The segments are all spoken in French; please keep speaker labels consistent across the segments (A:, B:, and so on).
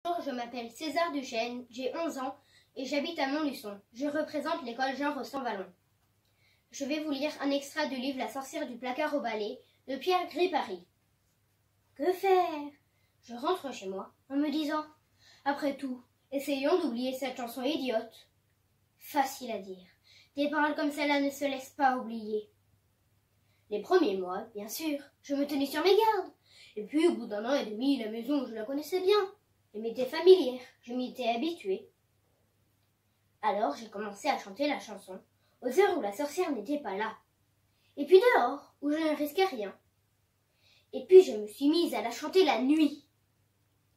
A: Bonjour, je m'appelle César Duchesne, j'ai 11 ans et j'habite à Montluçon. Je représente l'école Jean Rostand-Vallon. Je vais vous lire un extrait du livre La sorcière du placard au balai de Pierre Gripari. Que faire? Je rentre chez moi en me disant « Après tout, essayons d'oublier cette chanson idiote. » Facile à dire. Des paroles comme celle-là ne se laissent pas oublier. Les premiers mois, bien sûr, je me tenais sur mes gardes. Et puis, au bout d'un an et demi, la maison, je la connaissais bien. Elle m'était familière, je m'y étais habituée. Alors, j'ai commencé à chanter la chanson, aux heures où la sorcière n'était pas là. Et puis dehors, où je ne risquais rien. Et puis, je me suis mise à la chanter la nuit.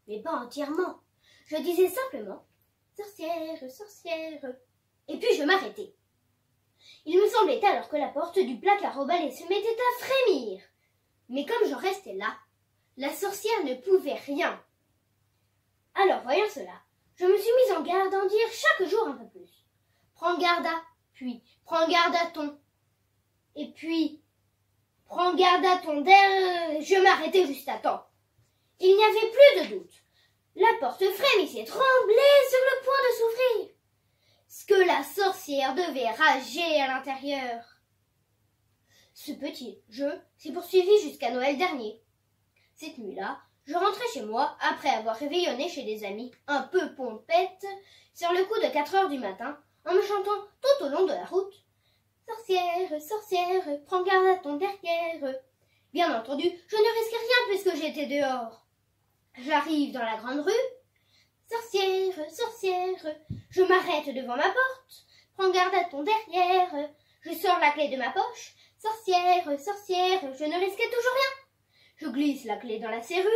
A: Mais pas entièrement. Je disais simplement « Sorcière, sorcière ». Et puis, je m'arrêtais. Il me semblait alors que la porte du placard au balai se mettait à frémir. Mais comme je restais là, la sorcière ne pouvait rien. Alors, voyant cela, je me suis mise en garde à en dire chaque jour un peu plus. Prends garde à, puis prends garde à ton. Et puis, prends garde à ton je m'arrêtais juste à temps. Il n'y avait plus de doute. La porte frémissait, tremblait sur le point de s'ouvrir. Ce que la sorcière devait rager à l'intérieur. Ce petit jeu s'est poursuivi jusqu'à Noël dernier. Cette nuit-là, je rentrais chez moi après avoir réveillonné chez des amis un peu pompettes sur le coup de 4 heures du matin en me chantant tout au long de la route « Sorcière, sorcière, prends garde à ton derrière ». Bien entendu, je ne risquais rien puisque j'étais dehors. J'arrive dans la grande rue. « Sorcière, sorcière », je m'arrête devant ma porte. « Prends garde à ton derrière ». Je sors la clé de ma poche. « Sorcière, sorcière », je ne risquais toujours rien. Je glisse la clé dans la serrure.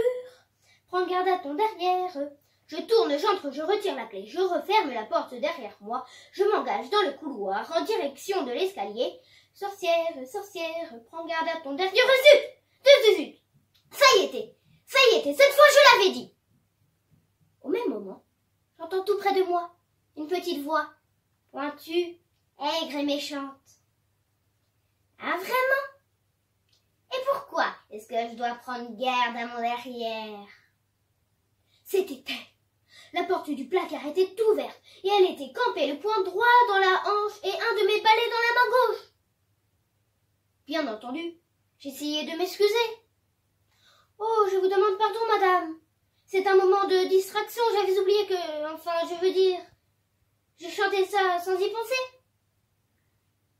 A: Prends garde à ton derrière. Je tourne, j'entre, je retire la clé. Je referme la porte derrière moi. Je m'engage dans le couloir en direction de l'escalier. Sorcière, sorcière, prends garde à ton derrière. Zut! Ça y était, cette fois je l'avais dit. Au même moment, j'entends tout près de moi une petite voix, pointue, aigre et méchante. Ah, vraiment? Et pourquoi est-ce que je dois prendre garde à mon derrière? C'était elle. La porte du placard était ouverte et elle était campée le poing droit dans la hanche et un de mes balais dans la main gauche. Bien entendu, j'essayais de m'excuser. « Oh, je vous demande pardon, madame. C'est un moment de distraction, j'avais oublié que... Enfin, je veux dire... Je chantais ça sans y penser. »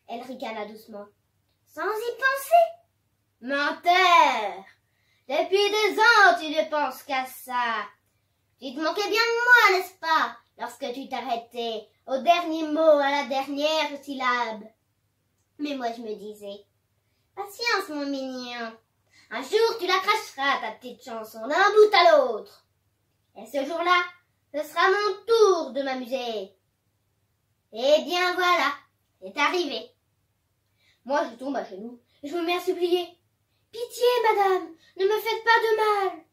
A: Elle ricana doucement. « Sans y penser? Menteur! Depuis 2 ans, tu ne penses qu'à ça. Tu te moquais bien de moi, n'est-ce pas, lorsque tu t'arrêtais au dernier mot, à la dernière syllabe. Mais moi, je me disais, patience, mon mignon. Un jour, tu la cracheras, ta petite chanson, d'un bout à l'autre. Et ce jour-là, ce sera mon tour de m'amuser. Eh bien, voilà, c'est arrivé. Moi, je tombe à genoux et je me mets à supplier. Pitié, madame, ne me faites pas de mal.